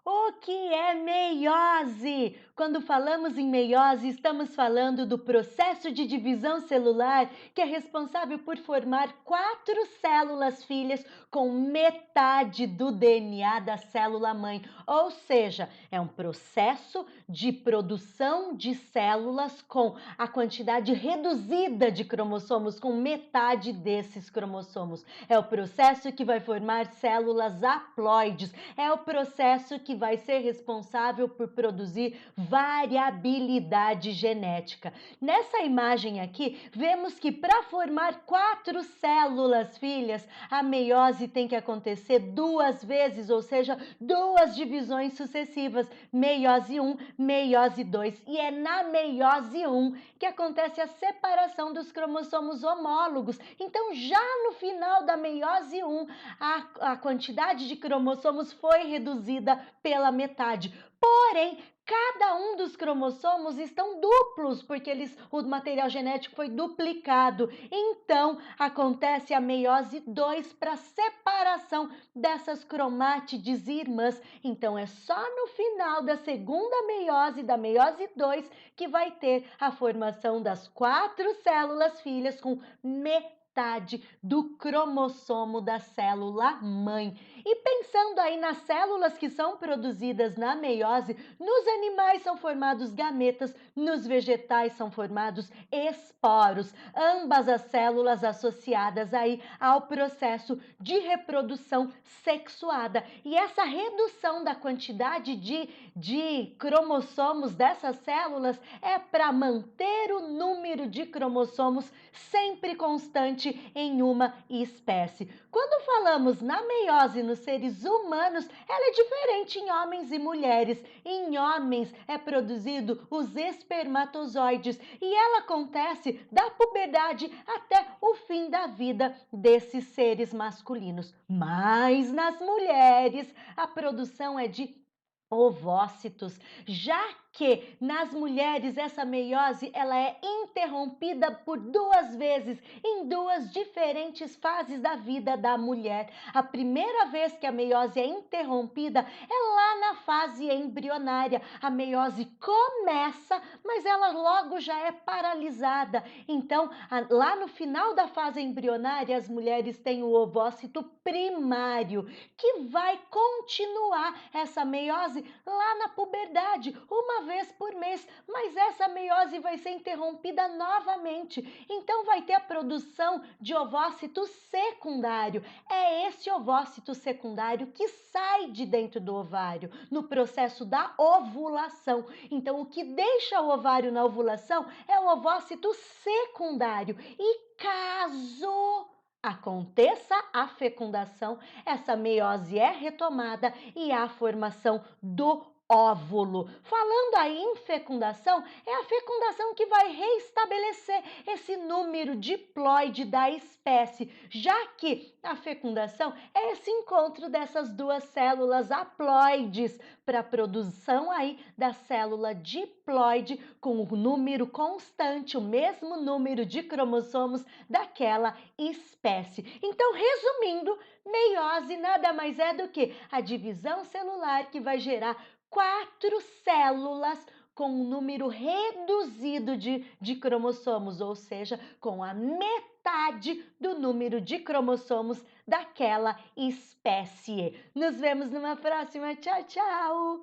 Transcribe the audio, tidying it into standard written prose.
O que é meiose? Quando falamos em meiose, estamos falando do processo de divisão celular que é responsável por formar 4 células filhas com metade do DNA da célula mãe. Ou seja, é um processo de produção de células com a quantidade reduzida de cromossomos, com metade desses cromossomos. É o processo que vai formar células haploides, é o processo que vai ser responsável por produzir variabilidade genética. Nessa imagem aqui, vemos que para formar 4 células filhas, a meiose tem que acontecer 2 vezes, ou seja, 2 divisões sucessivas, meiose 1, meiose 2. E é na meiose 1 que acontece a separação dos cromossomos homólogos. Então, já no final da meiose 1, a quantidade de cromossomos foi reduzida pela metade. Porém, cada um dos cromossomos estão duplos, porque o material genético foi duplicado. Então, acontece a meiose 2 para separação dessas cromátides irmãs. Então, é só no final da segunda meiose, da meiose 2, que vai ter a formação das 4 células filhas com metade do cromossomo da célula mãe. E pensando aí nas células que são produzidas na meiose, nos animais são formados gametas, nos vegetais são formados esporos, ambas as células associadas aí ao processo de reprodução sexuada. E essa redução da quantidade de cromossomos dessas células é para manter o número de cromossomos sempre constante em uma espécie. Quando falamos na meiose nos seres humanos, ela é diferente em homens e mulheres. Em homens é produzido os espermatozoides e ela acontece da puberdade até o fim da vida desses seres masculinos. Mas nas mulheres a produção é de ovócitos, já que nas mulheres essa meiose ela é interrompida por 2 vezes em 2 diferentes fases da vida da mulher. A primeira vez que a meiose é interrompida é lá na fase embrionária. A meiose começa, mas ela logo já é paralisada. Então, lá no final da fase embrionária, as mulheres têm o ovócito primário, que vai continuar essa meiose lá na puberdade, uma vez por mês, mas essa meiose vai ser interrompida novamente. Então vai ter a produção de ovócito secundário. É esse ovócito secundário que sai de dentro do ovário no processo da ovulação. Então o que deixa o ovário na ovulação é o ovócito secundário. E caso aconteça a fecundação, essa meiose é retomada e há a formação do óvulo. Falando aí em fecundação, é a fecundação que vai restabelecer esse número diploide da espécie, já que a fecundação é esse encontro dessas 2 células haploides para a produção aí da célula diploide com o número constante, o mesmo número de cromossomos daquela espécie. Então, resumindo, meiose nada mais é do que a divisão celular que vai gerar 4 células com um número reduzido de cromossomos, ou seja, com a metade do número de cromossomos daquela espécie. Nos vemos numa próxima. Tchau, tchau!